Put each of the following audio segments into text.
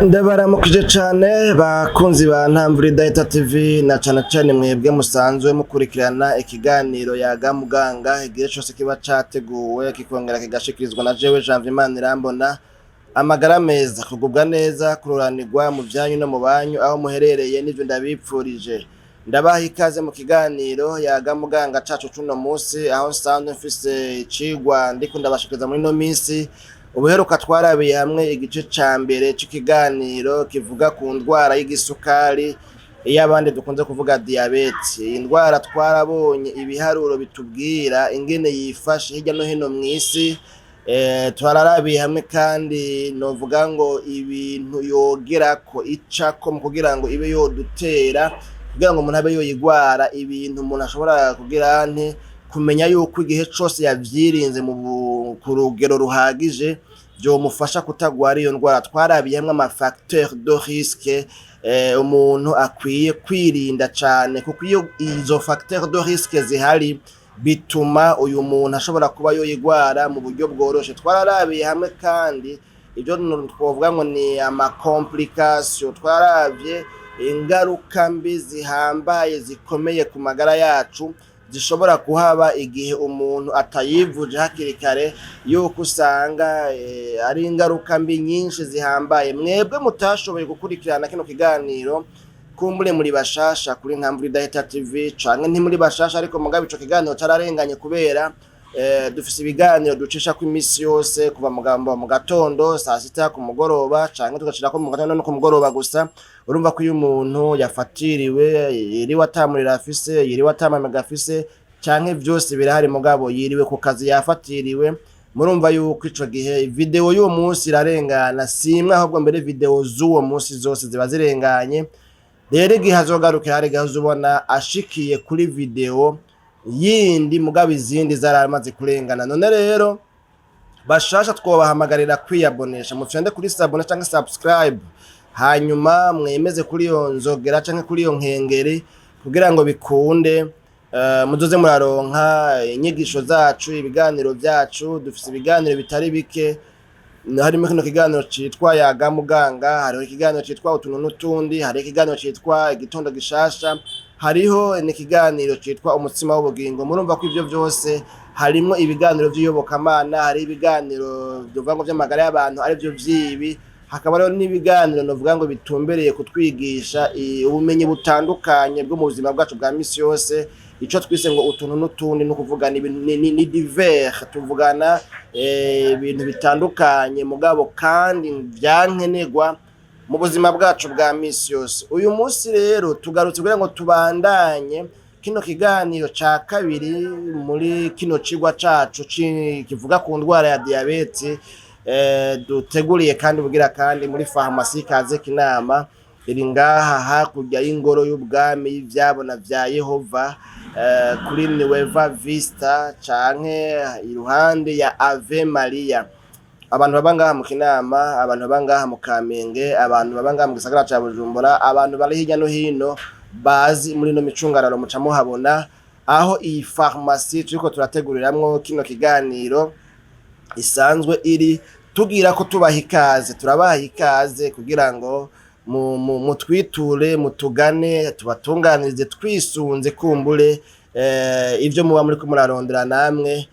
Ndabaramukije cyane bakunzi ba Ntamvura Data TV na cyane mwebwe musanzwe mukurikirana ikiganiro yaga muganga igihe cyose kiba categuwe kikongera kigashikirizwa na jewe Janvier Manirambona. Amagara meza, kugubwa neza, kururanirwa mu byanyu no mu banyu aho muherereye n'ivyo ndabipfurije. Ndabaha ikaze mu kiganiro yaga muganga cacu cuno munsi aho nsanzwe mfise icigwa ndiko ndabashikiriza muri no minsi. Ubuheruka twarabiye hamwe igice ca mbere c'ikiganiro kivuga ku ndwara y'igisukari y'abandi dukunze kuvuga diabete. Indwara twarabonye ibiharuro bitubwira ingene yifashe hirya no hino mw'isi. Twararabiye hamwe kandi novuga ngo ibintu yogerako icako mu kugira ngo ibe yodutera kugira ngo umuntu abe yoyigwara, ibintu umuntu ashobora kugira nte kumenya yuko igihe cose yavyirinze ku rugero ruhagije vyomufasha kutagwara iyo ndwara. Twarabiye hamwe ama facteur de risque umuntu akwiye kwirinda cane, kuko iyo izo facteur de risque zihari bituma uyu muntu ashobora kuba yoyigwara mu buryo bworoshe. Twararabiye hamwe kandi ibyo twovuga ngo ni ama complication, twaravye ingaruka mbi zihambaye zikomeye ku magara yacu zishobora kuhaba igihe umuntu atayivuje hakiri kare, yuko usanga ari ingaruka mbi nyinshi zihambaye. Mwebwe mutashoboye gukurikirana kino kiganiro kumbure muri bashasha kuri Ntamvura Data TV canke ntimuri bashasha, ariko mugabe ico kiganiro cararenganye kubera dufise ibiganiro ducisha ku imisi yose kuva mu gatondo saa sita ku mugoroba canke tugashirako mu gatondo no ku mugoroba gusa. Urumva ko iyo umuntu yafatiriwe yiriwe atamurira afise, yiriwe atamamaga afise canke vyose birahari mugabo yiriwe ku kazi yafatiriwe, murumva yuko ico gihe video y'uwo munsi irarengana, simwe ahubwo mbere video z'uwo munsi zose ziba zirenganye. Rero igihe azogarukira hari gaho ubona ashikiye kuri video yindi mugabo izindi zaramaze kurengana. None rero bashasha twobahamagarira kwiyabonesha, mufende kuri sabone canke subscribe, hanyuma mwemeze kuri iyo nzogera canke kuri iyo nkengeri kugira ngo bikunde muzoze muraronka inyigisho zacu, ibiganiro byacu. Dufise ibiganiro bitari bike, harimo kino kiganiro citwa yaga muganga, hariho ikiganiro citwa utuntu n'utundi, hariho ikiganiro citwa igitondo gishasha, hariho n'ikiganiro citwa umutsima w'ubugingo. Murumva ko ivyo vyose harimo ibiganiro vy'iyobokamana, hari ibiganiro bivuga ngo vy'amagara y'abantu ari byo vyibi, hakaba rero n'ibiganiro novuga ngo bitumbereye kutwigisha ubumenyi butandukanye bwo mu buzima bwacu bwa misi yose. Ico twise ngo utuntu n'utundi no kuvuga ni divers, tuvugana ibintu bitandukanye mugabo kandi vyankenegwa mu buzima bwacu bwa misi yose. Uyu munsi rero tugarutse kugira ngo tubandanye kino kiganiro ca kabiri muri kino cigwa cacu kivuga ku ndwara ya diabete. Duteguriye kandi bugira kandi muri farumasi Kaze Kinama iri ngaha hakurya y'ingoro y'ubwami y'ivyabona vya Yehova, kuri Nueva Vista canke iruhande ya Ave Maria. Abantu baba ngaha mu Kinama, abantu baba ngaha mu Kamenge, abantu baba ngaha mu gisagara ca Bujumbura, abantu bari hirya no hino bazi muri no micungararo muca muhabona aho iyi farumasi turiko turateguriramwo kino kiganiro isanzwe iri. Tugira ko tubaha ikaze, turabaha ikaze kugira ngo mutwiture, mutugane, tubatunganirize twisunze kumbure ivyo muba muri kumurarondera namwe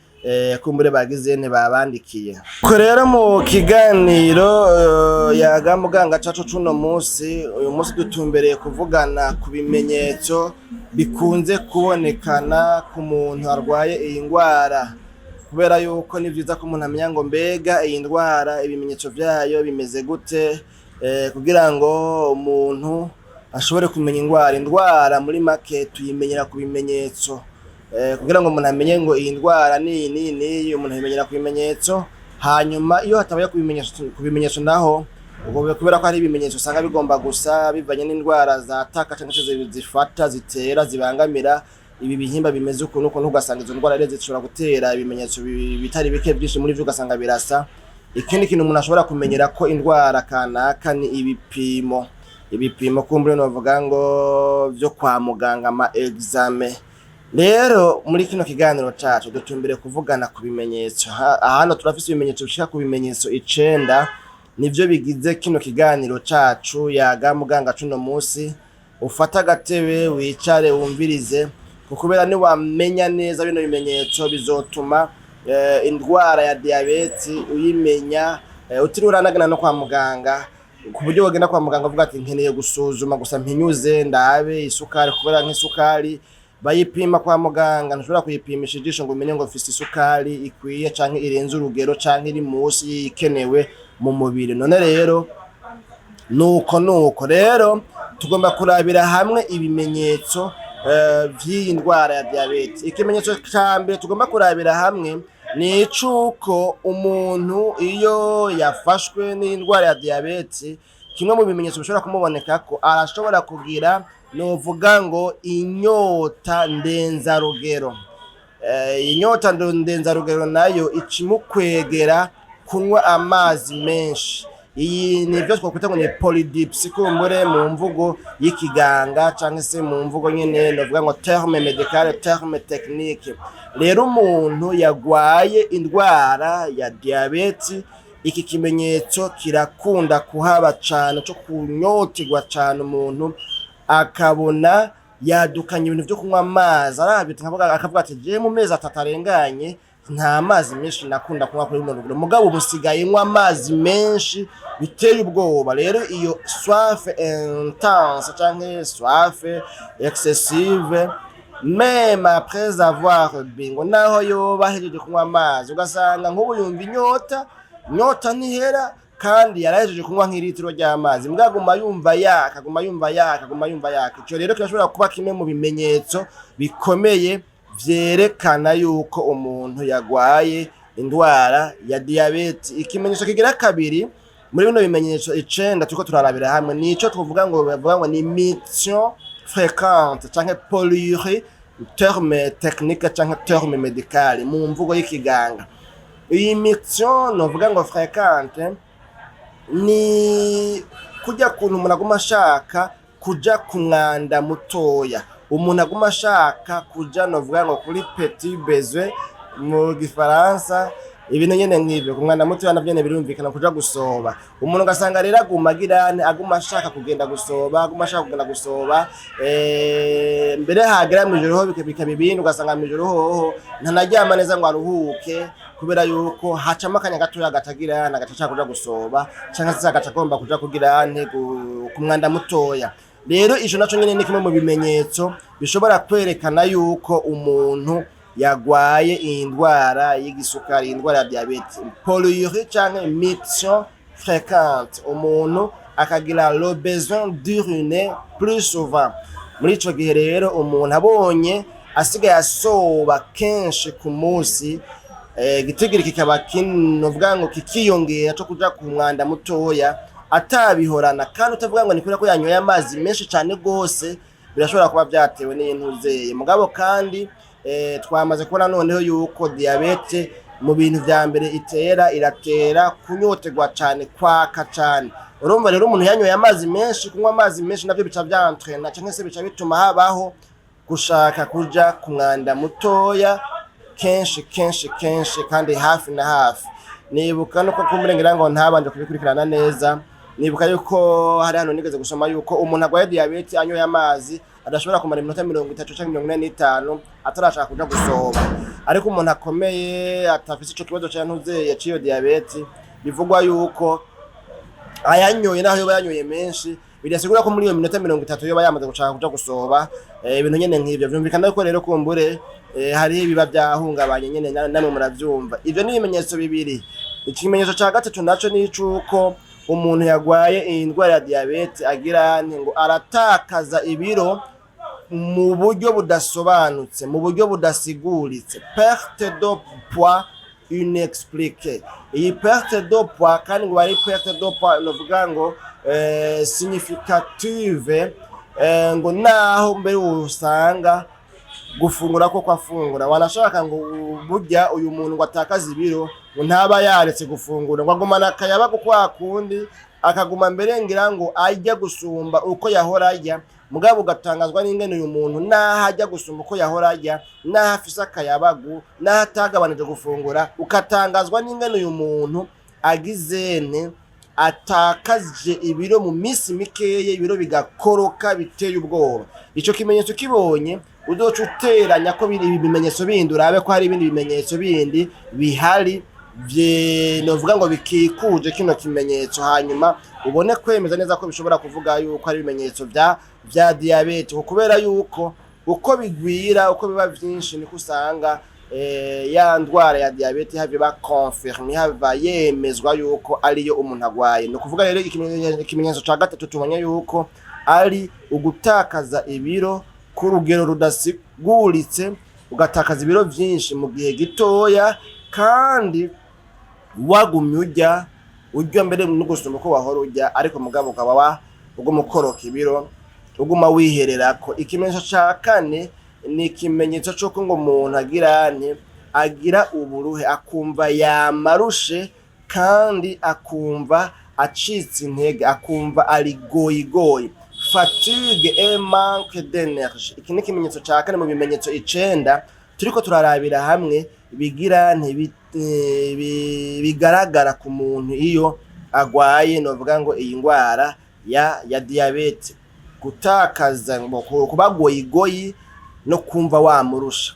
kumbure bagize babandikiye. Ko rero mu kiganiro yaga muganga cacu cuno munsi, uyu munsi dutumbereye kuvugana ku bimenyetso bikunze kubonekana ku muntu arwaye iyi ndwara, kubera yuko ni vyiza ko umuntu amenya ngo mbega iyi ndwara ibimenyetso vyayo bimeze gute, kugira ngo umuntu ashobore kumenya indwara muri make tuyimenyera ku bimenyetso. Kugira ngo umuntu amenye ngo iyi ndwara ni umuntu abimenyera ku bimenyetso. Hanyuma iyo hatabaye ku bimenyetso naho ubwo kubera ko hari ibimenyetso usanga bigomba gusa bivanye n'indwara zataka cyangwa se zifata zitera zibangamira ibi bihimba bimeze ukuntu ugasanga izo ndwara rero zishobora gutera ibimenyetso bitari bike byinshi muri byo ugasanga birasa. Ikindi kintu umuntu ashobora kumenyera ko indwara kanaka ni ibipimo kumbure novuga ngo vyo kwa muganga ama examen. Rero muri kino kiganiro cacu dutumbere kuvugana ku bimenyetso. Hano turafise ibimenyetso bishika ku bimenyetso 9 nivyo bigize kino kiganiro cacu yaga muganga cuno musi. Ufata agatebe wicare wumvirize, kubera ni wamenya neza bino bimenyetso bizotuma indwara ya diabete uyimenya utiruranagana no kwa muganga, ku buryo wogenda kwa muganga uvuga ati nkeneye gusuzuma gusa mpinyuze ndabe isukari, kubera nk'isukari bayipima kwa muganga ntushobora kuyipimisha ijisho ngo umenye ngo ufise isukari ikwiye canke irenze urugero canke iri musi ikenewe mu mubiri. None rero nuko rero tugomba kurabira hamwe ibimenyetso vy'iyi ndwara ya diabete. Ikimenyetso ca mbere tugomba kurabira hamwe ni icuko umuntu iyo yafashwe n'indwara ya diabete, kimwe mu bimenyetso bishobora kumuboneka ko arashobora kugira novuga ngo inyota ndenzarugero. Inyota ndenzarugero nayo ikimukwegera kunywa amazi menshi. Iyi nivyo twakwita ngo ni polydipsie kumbure mu mvugo y'ikiganga canke se mu mvugo nyene novuga ngo terme médical, terme technique. Rero umuntu yagwaye indwara ya diabete, iki kimenyetso kirakunda kuhaba cane cyo kunyotegwa cane, umuntu akabona yadukanye ibintu byo kunywa amazi, arabita akavuga ati je mu mezi 3 arenganye nta mazi menshi nakunda kunywa kuri runo rugero, mugabo musigaye nywa amazi menshi biteye ubwoba. Rero iyo soif intense canke soif excessive même après avoir bingo, naho yoba hejeje kunywa amazi ugasanga nk'ubu yumva inyota ntihera kandi yarahejeje kunywa nk'ilitiro ry'amazi, mugaguma yumva yaka. Ico rero kirashobora kuba kimwe mu bimenyetso bikomeye vyerekana yuko umuntu yagwaye indwara ya diabete. Ikimenyetso kigira kabiri muri bino bimenyetso 9 turiko turarabira hamwe nico tuvuga ngo ni miction fréquente canke polyurie, terme technique canke terme médical mu mvugo y'ikiganga. Iyi miction novuga ngo fréquente ni kujya kuntu umuntu aguma ashaka kuja ku mwanda mutoya, umuntu aguma ashaka kuja novuga ngo kuri petit besoin mu gifaransa. Ibintu nyene nk'ivyo ku mwana mutoya navyo birumvikana kuja gusoba. Umuntu gasanga rero aguma ashaka kugenda gusoba, mbere hagera mwijoro ho bikaba ibintu, ugasanga mwijoro hoho ntanaryama neza ngo aruhuke, kubera yuko hacama akanya gatoya gatagira nagaca kuja gusoba canke se agaca agomba kuja kugira ku mwanda mutoya. Rero ico naco nyene ni kimwe mu bimenyetso bishobora kwerekana yuko umuntu yagwaye indwara y'igisukari, indwara ya diabete. Polyurie canke miction fréquente, umuntu akagira le besoin d'uriner plus souvent. Muri ico gihe rero umuntu abonye asigaye asoba kenshi ku munsi, gitigiri kikaba kinovuga ngo kikiyongera cyo kuja ku mwanda mutoya atabihorana, kandi utavuga ngo ni kubera ko yanyoye amazi menshi cyane gose, birashobora kuba byatewe n'intuzeye. Mugabo kandi twamaze kubona noneho yuko diabete mu bintu vya mbere iratera kunyotegwa cyane, kwaka cyane. Urumva rero umuntu yanyoye amazi menshi, kunywa amazi menshi navyo bica vyantrena canke se bica bituma habaho gushaka kuja ku mwanda mutoya kenshi kandi hafi na hafi. Nibuka nuko kumurengera ngo ntabanje kubikurikirana neza, nibuka yuko hari hano nigeze gusoma yuko umuntu agwaye diabete anyoye amazi adashobora kumara iminota 30 canke 45 atarashaka kuja gusoba. Ariko umuntu akomeye atafise ico kibazo cyantuzeye yaciyo diabete, bivugwa yuko ayanyoye naho yoba yanyoye menshi, bidasigura ko muri iyo minota 30 yoba yamaze gushaka kuja gusoba. Ibintu nyene nk'ivyo vyumvikana yuko rero kumbure hari biba byahungabanye nyene namwe muravyumva. Ivyo ni ibimenyetso bibiri. Ikimenyetso ca gatatu naco ni icuko umuntu yagwaye indwara ya diabete agira ngo aratakaza ibiro mu buryo budasobanutse, mu buryo budasiguritse, perte de poids inexpliquée. Iyi perte de poids kandi ngo ari perte de poids novuga ngo significative, ngo naho mbere usanga gufungura ko kwafungura wanashaka ngo burya uyu muntu ngo atakaza ibiro ngo ntaba yaretse gufungura, ngo agumana akayaba kwa kundi akaguma mbere ngira ngo ajya gusumba uko yahora ajya. Mugabo ugatangazwa n'ingene uyu muntu nahajya gusumba uko yahora ajya, nahafise akayabagu, nahatagabanije gufungura, ukatangazwa n'ingene uyu muntu agizene atakaje ibiro mu minsi mikeye, ibiro bigakoroka biteye ubwoba. Ico kimenyetso kibonye uzoca uteranya ko biri ibimenyetso bindi, urabe ko hari ibindi bimenyetso bindi bihari novuga ngo bikikuje kino kimenyetso, hanyuma ubone kwemeza neza ko bishobora kuvuga yuko ari ibimenyetso vya diabete, kubera yuko uko bigwira, uko biba vyinshi, niko usanga ya ndwara ya diabete haba confirmé, haba yemezwa yuko ariyo umuntu agwaye. No kuvuga rero ikimenyetso ca gatatu tubonye yuko ari ugutakaza ibiro ku rugero rudasiguritse, ugatakaza ibiro vyinshi mu gihe gitoya, kandi wagumye urya mbere no gusoma ko wahora urya, ariko mugabo ukaba uguma ukoroka ibiro, uguma wihererako. Ikimenyetso ca kane ni ikimenyetso c'uko ngo umuntu agira uburuhe, akumva yamarushe kandi akumva acitse intege, akumva ari goyigoyi, fatigue et manque d'énergie. Iki ni ikimenyetso ca kane mu bimenyetso 9 turiko turarabira hamwe bigaragara ku muntu iyo agwaye, novuga ngo iyi ndwara ya diabete. Gutakaza kuba goyigoyi no kumva wamurushe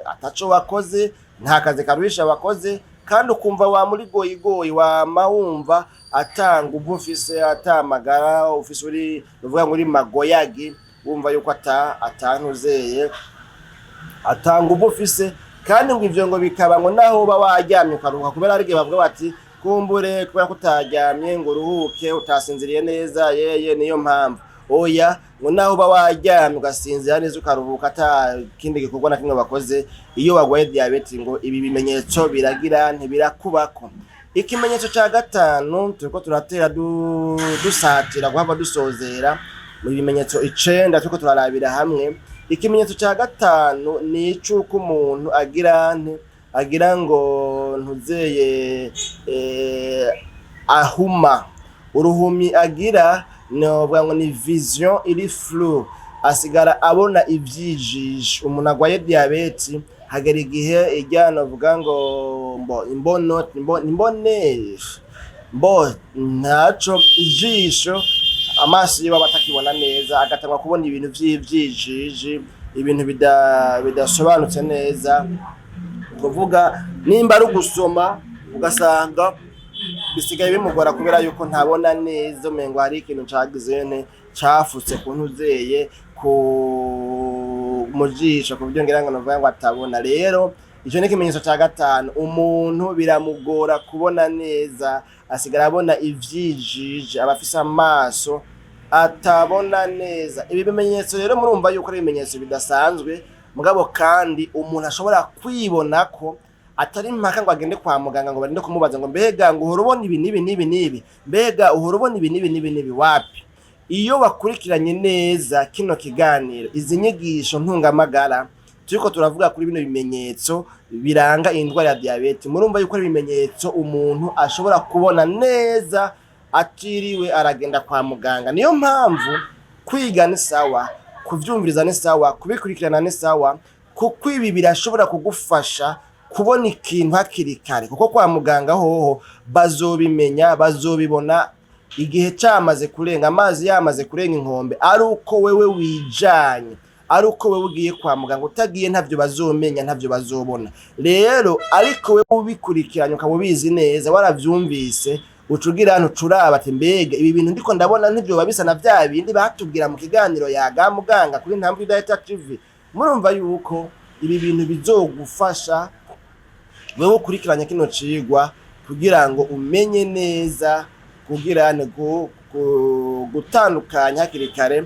ataco wakoze, nta kazi karuhisha wakoze, kandi ukumva wamuri goyigoyi, wumva atanga ubufise, atamagara ufise, uri novuga ngo uri magoyagi, wumva yuko atantuzeye, atanga ubufise. Kandi ngo ivyo ngo bikaba ngo naho uba waryamye ukaruhuka, kubera ari gihe bavuga bati kumbure kubera kutaryamye ngo uruhuke, utasinziriye neza, niyo mpamvu. Oya, ngo naho uba waryamye ugasinzira neza ukaruhuka ata kindi gikorwa na kimwe bakoze, iyo wagwaye diabete ngo ibi bimenyetso birakubako. Ikimenyetso ca gatanu turiko turatera dusatira guhava dusozera mu bimenyetso 9 turiko turarabira hamwe. Ikimenyetso ca gatanu ni icuko umuntu agira ngo ntuzeye ahuma, uruhumi agira, novuga ngo ni vision iri flou, asigara abona ivyijiji. Umuntu agwaye diabete hagera igihe ijyana vuga ngo imbone ntaco ijisho, amaso yiwe batakibona neza, agatangwa kubona ibintu vy'ivyijiji, ibintu bidasobanutse neza. Kuvuga nimba ari gusoma ugasanga bisigaye bimugora kubera yuko ntabona neza, umengo hari ikintu cagizene cafutse ku ntuzeye ku mujisho, ku buryo ngira ngo novuga ngo atabona. Rero ico ni ikimenyetso ca gatanu, umuntu biramugora kubona neza, asigara abona ivyijiji, abafise amaso atabona neza. Ibi bimenyetso rero murumva yuko ari ibimenyetso bidasanzwe, mugabo kandi umuntu ashobora kwibona ko atari mpaka ngo agende kwa muganga ngo barinde kumubaza ngo mbega ngo uhora ubona ibi nibi, mbega uhora ubona ibi nibi. Wapi? Iyo bakurikiranye neza kino kiganiro, izi nyigisho ntungamagara turiko turavuga kuri bino bimenyetso biranga indwara ya diabete, murumva yuko ari ibimenyetso umuntu ashobora kubona neza atiriwe aragenda kwa muganga. Niyo mpamvu kwiga ni sawa, kuvyumviriza ni sawa, kubikurikirana ni sawa, kuko ibi birashobora kugufasha kubona ikintu hakiri kare, kuko kwa muganga hoho bazobimenya, bazobibona igihe cyamaze kurenga, amazi yamaze kurenga inkombe, ari uko wewe wijanye, ari uko wewe ugiye kwa muganga. Utagiye ntavyo bazomenya, ntavyo bazobona. Rero ariko wewe ubikurikiranye ukaba ubizi neza, waravyumvise, ucugira hano curaba ati mbega ibi bintu ndiko ndabona ntibyo babisa na vya bindi batubwira mu kiganiro yaga muganga kuri Ntambwe Diet TV. Murumva yuko ibi bintu bizogufasha wewe ukurikiranye kino cigwa kugira ngo umenye neza, kugira ngo gutandukanya hakiri kare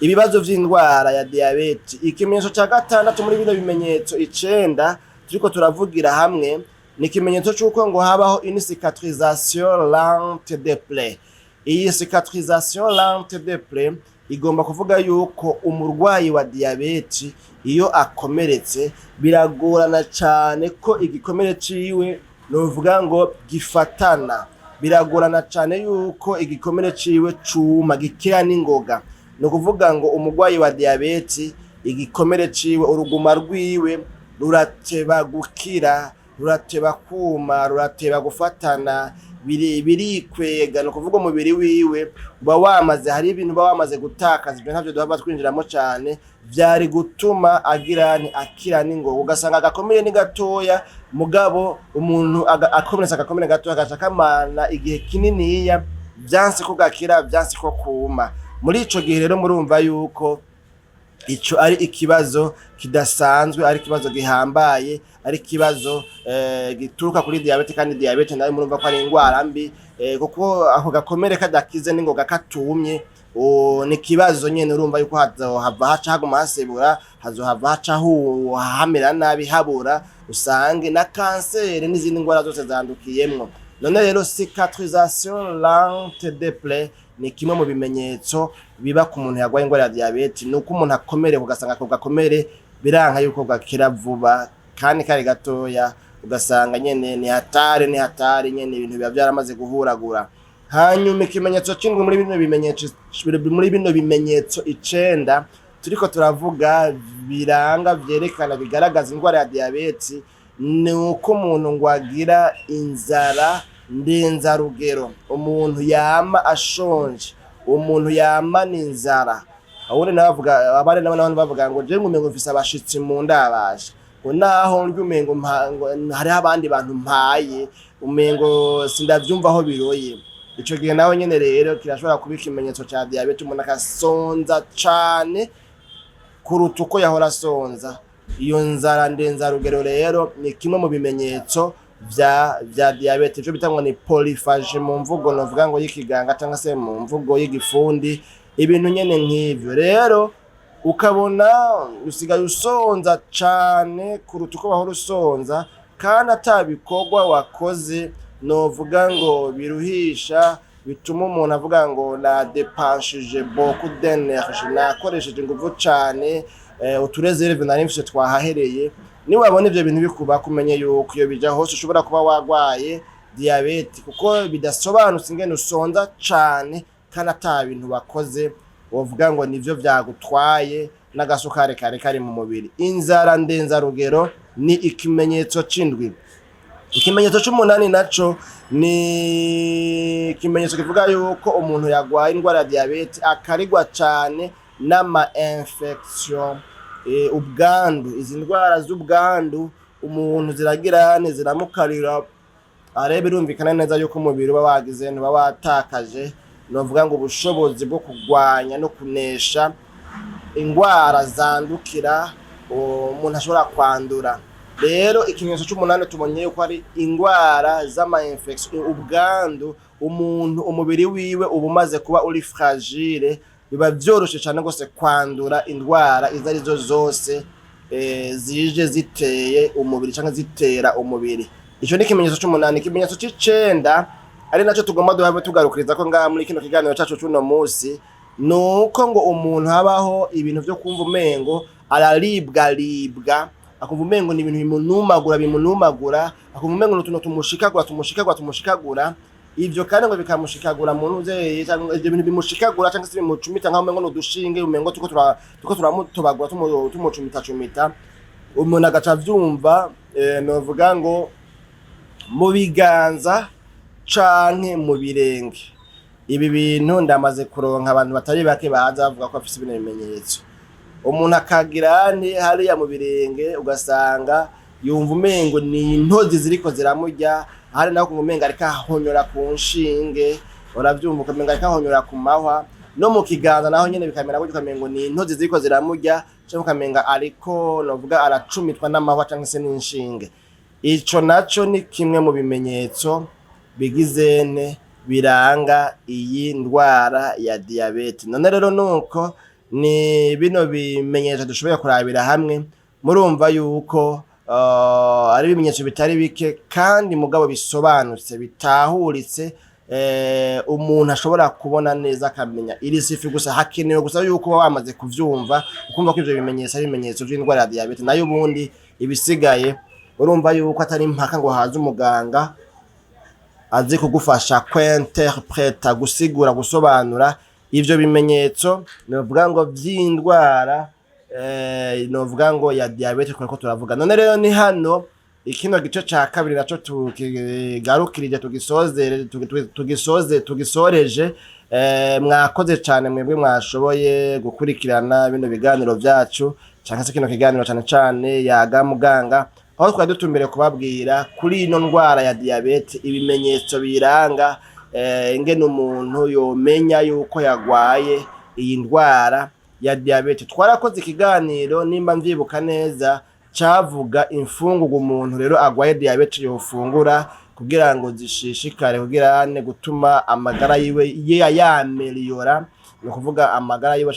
ibibazo vy'indwara ya diabete. Ikimenyetso ca gatandatu muri bino bimenyetso 9 turiko turavugira hamwe ni ikimenyetso c'uko ngo habaho une cicatrisation lente des plaies. Iyi cicatrisation lente des plaies igomba kuvuga yuko umurwayi wa diabete iyo akomeretse biragorana cyane ko igikomere ciwe novuga ngo gifatana, biragorana cyane yuko igikomere ciwe cuma gikira n'ingoga. No kuvuga ngo umurwayi wa diabete igikomere ciwe, uruguma rwiwe rurateba gukira, rurateba kuma, rurateba gufatana, birikwega. Ni ukuvuga umubiri wiwe uba wamaze, hari ibintu uba wamaze gutakaza, ibyo ntabyo duhava twinjiramo cyane, byari gutuma akira n'ingoga. Ugasanga agakomere ni gatoya, mugabo umuntu akomeretsa agakomere gatoya agaca kamana igihe kininiya, byanse ko gakira, byanse ko kuma. Muri ico gihe rero murumva yuko ico ari ikibazo kidasanzwe, ari ikibazo gihambaye, ari ikibazo gituruka kuri diabete, kandi diabete nayo murumva ko ari ingwara mbi, kuko ako gakomere kadakize n'ingoga katumye, ni kibazo nyene. Urumva yuko hazohava haca haguma hasebura, hazohava haca hamera nabi, habura, usange na kanseri n'izindi ngwara zose zandukiyemwo. None rero cicatrisation lente des plaies ni kimwe mu bimenyetso biba ku muntu yarwaye ingwara ya diabete. Nuko umuntu akomere, ugasanga ako gakomere biranka yuko gakira vuba, kandi kari gatoya, ugasanga nyene ni hatari nyene, ibintu biba byaramaze guhuragura. Hanyuma ikimenyetso c'indwi muri bino bimenyetso 9 turiko turavuga biranga, vyerekana, bigaragaza ingwara ya diabete, ni uko umuntu ngo agira inzara ndenzarugero, umuntu yama ashonje, umuntu yama n'inzara. Abari n'abandi bavuga ngo je ngumengo mfise abashitsi mu ndabaje, ngo naho ndyo umengo hari abandi bantu mpaye, umengo sindavyumva aho biroye. Ico gihe naho nyene rero kirashobora kuba ikimenyetso ca diabete, umuntu akasonza cane kuruta uko yahora asonza. Iyo nzara ndenzarugero rero ni kimwe mu bimenyetso vya diabete. Ico bitangwa ni polyphagie mu mvugo novuga ngo y'ikiganga cyangwa se mu mvugo y'igifundi, ibintu nyene nk'ivyo. Rero ukabona usigaye usonza cane kuruta uko wahora usonza, kandi atabikorwa wakoze novuga ngo biruhisha, bituma umuntu avuga ngo na dépensé beaucoup d'énergie, nakoresheje inguvu cane, uturezerve nari mfise twahahereye. Ni wabona ivyo bintu bikuba, kumenye yuko iyo bija hose ushobora kuba warwaye diabete, kuko bidasobanutse ingene usonza cane kandi ata bintu bakoze wovuga ngo nivyo vyagutwaye n'agasukari kari mu mubiri. Inzara ndenzarugero ni ikimenyetso c'indwi. Ikimenyetso c'umunani naco ni ikimenyetso kivuga yuko umuntu yagwaye ingwara ya diabete akarigwa cane n'ama infection, ubwandu. Izi ndwara z'ubwandu umuntu ziramukarira, birumvikana neza yuko umubiri uba wagize, uba watakaje, novuga ngo ubushobozi bwo kugwanya no kunesha ingwara zandukira umuntu ashobora kwandura. Rero ikimenyetso c'umunani tubonye yuko ari ingwara z'ama infection, ubwandu. Umuntu umubiri wiwe uba umaze kuba uri fragile, biba vyoroshe cyane gose kwandura indwara izo arizo zose zije ziteye umubiri cyangwa zitera umubiri. Ico ni ikimenyetso c'umunani. Ikimenyetso c'icenda ari naco tugomba duhabe tugarukiriza ko ngaha muri kino kiganiro cacu c'uno munsi, nuko ngo umuntu habaho ibintu vyo kumva umengo araribwa, akumva umengo ni ibintu bimunumagura, akumva umengo n'utuntu tumushikagura. Ivyo kandi ngo bikamushikagura mu ntuze, cyangwa ibyo bintu bimushikagura cyangwa se bimucumita nkaho umengo n'udushinge, umengo tuko turamutobagura, tumucumita, umuntu agaca vyumva novuga ngo mu biganza canke mu birenge. Ibi bintu ndamaze kuronka abantu batari bake baza bavuga ko afise ibintu bimenyetso. Umuntu akagira hariya mu birenge, ugasanga yumva umengo ni intozi ziriko ziramurya, hari naho kumenga ariko ahonyora ku nshinge, uravyumva ukamenga ariko ahonyora ku mahwa, no mu kiganza naho nyene bikamera gutyo, ukamengo ni intozi ziriko ziramurya, cyangwa ukamenga ariko novuga aracumitwa n'amahwa cyangwa se n'inshinge. Ico naco ni kimwe mu bimenyetso bigizene biranga iyi ndwara ya diabete. None rero nuko ni bino bimenyetso dushoboye kurabira hamwe, murumva yuko ari ibimenyetso bitari bike kandi mugabo bisobanutse, bitahuritse, umuntu ashobora kubona neza akamenya. Iri sifi gusa, hakenewe gusa yuko wamaze kuvyumva, ukumva ko ivyo bimenyetso ari ibimenyetso by'indwara ya diabete. Nayo ubundi ibisigaye urumva yuko atari impaka ngo haze umuganga azi kugufasha kwinterpreta, gusigura, gusobanura ivyo bimenyetso novuga ngo vy'indwara novuga ngo ya diabete ko turavuga. None rero ni hano ikino gice ca kabiri naco tukigarukirije tugisoreje. Mwakoze cyane mwebwe mwashoboye gukurikirana bino biganiro byacu cyangwa se kino kiganiro cyane cyane Yaga Muganga, aho twari dutumbere kubabwira kuri ino ndwara ya diabete, ibimenyetso biranga ingene umuntu yomenya yuko yagwaye iyi ndwara ya diabete. Twarakoze ikiganiro nimba mvyibuka neza cavuga imfungurwa umuntu rero agwaye diabete yofungura kugira ngo zishishikare kugira gutuma amagara yiwe yameliora, no kuvuga amagara yiwe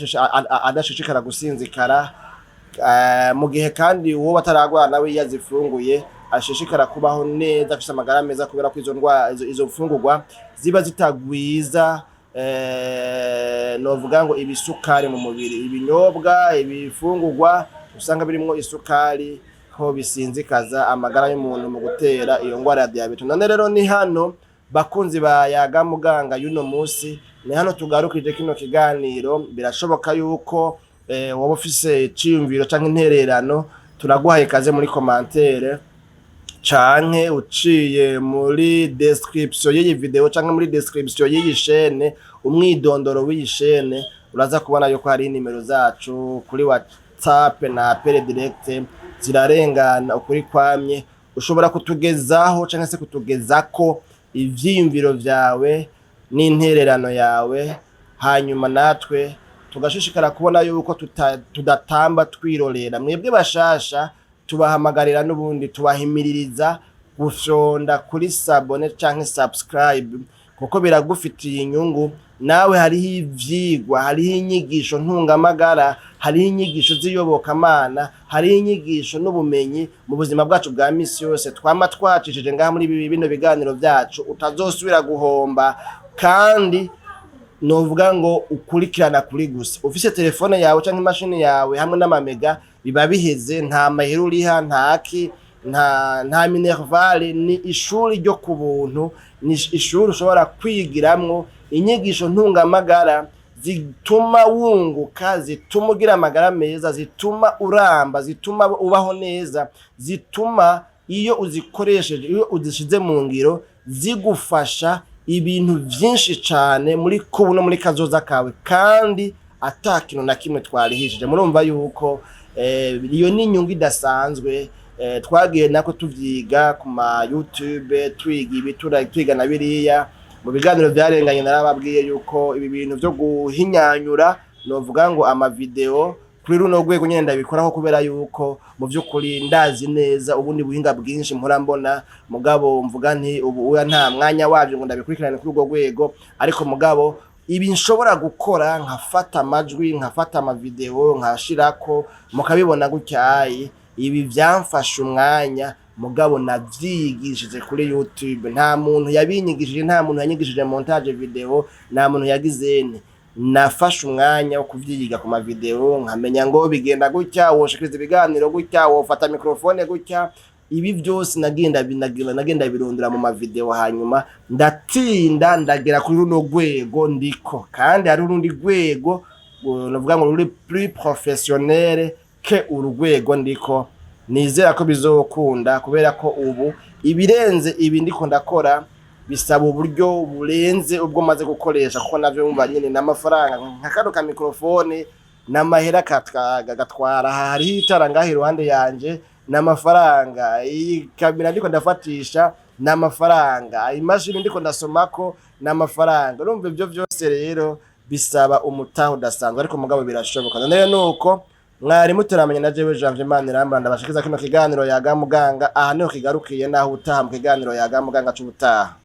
adashishikara gusinzikara, mu gihe kandi uwo bataragwara nawe yazifunguye ashishikara kubaho neza afite amagara meza, kubera ko izo mfungurwa ziba zitagwiza novuga ngo ibisukari mu mubiri. Ibinyobwa, ibifungurwa usanga birimo isukari ho bisinzikaza amagara y'umuntu mu gutera iyo ngwara ya diabete. None rero ni hano bakunzi ba Yaga Muganga yuno munsi, ni hano tugarukije kino kiganiro. Birashoboka yuko wowe ufise ciyumviro canke intererano, turaguhaye kaze muri commentaire canke uciye muri description y'iyi video canke muri description y'iyi chaîne, umwidondoro w'iyi chaîne uraza kubona yuko hari nimero zacu kuri WhatsApp na Pere Direct zirarengana ukuri kwamye. Ushobora kutugezaho canke se kutugezako ivyiyumviro vyawe n'intererano yawe, hanyuma natwe tugashishikara kubona yuko tudatamba twirorera. Mwebwe bashasha tubahamagarira n'ubundi tubahimiririza gufyonda kuri sabone canke subscribe, kuko biragufitiye inyungu. Nawe hariho ivyigwa, hariho inyigisho ntungamagara, hariho inyigisho z'iyobokamana, hariho inyigisho n'ubumenyi mu buzima bwacu bwa misi yose twama twacishije ngaha muri bino biganiro byacu, utazosubira guhomba. Kandi novuga ngo ukurikirana kuri gusa ufise telefone yawe canke imashini yawe hamwe n'amamega, biba biheze. Nta mahera uriha, nta minervale. Ni ishuri ryo ku buntu, ni ishuri ushobora kwigiramwo inyigisho ntungamagara zituma wunguka, zituma ugira amagara meza, zituma uramba, zituma ubaho neza, zituma iyo uzikoresheje, iyo uzishize mu ngiro, zigufasha ibintu vyinshi cane muri kubuno muri kazoza kawe, kandi atakintu na kimwe twarihishije. Murumva yuko iyo ni inyungu idasanzwe. Twagiye nako tuvyiga ku ma YouTube, twiga na biriya mu biganiro byarenganye. Narababwiye yuko ibi bintu byo guhinyanyura, novuga ngo ama video kuri runo rwego nyene ndabikoraho, kubera yuko mu by'ukuri ndazi neza ubundi buhinga bwinshi mpora mbona. Mugabo mvuga nti ubu nta mwanya waje ngo ndabikurikirane kuri urwo rwego, ariko mugabo ibi nshobora gukora, nkafata amajwi, nkafata ama video, nkashirako mukabibona gutyaye. Ibi byamfasha umwanya, mugabo navyigishije kuri YouTube. Nta muntu yabinyigishije, nta muntu yanyigishije montage video, nta muntu yagizene. Nafashe umwanya wo kuvyiga ku ma video, nkamenya ngo bigenda gutya, woshikiriza ibiganiro gutya, wofata microphone gutya. Ibi byose nagenda birondera mu ma video, hanyuma ndatinda ndagera kuri runo rwego ndiko. Kandi hari urundi rwego novuga ngo ruri plus professionnel ke urugwego ndiko. Nizera ko bizokunda, kubera ko ubu ibirenze ibi ndiko ndakora bisaba uburyo burenze ubwo maze gukoresha, kuko navyo umva nyine n'amafaranga. Nka kano ka microphone n'amahera gatwara, hari itara ngaho iruhande yanje n'amafaranga, iyi kamera ndiko ndafatisha n'amafaranga, imashini ndiko ndasomako n'amafaranga. Urumva ibyo byose rero bisaba umutaho udasanzwe, ariko mugabo birashoboka. None nuko mwari muteramenya na jewe Janvier Maniramba, ndabashikiza kino kiganiro Yaga Muganga. Aha niho kigarukiye, naho utaha mu kiganiro Yaga Muganga c'ubutaha.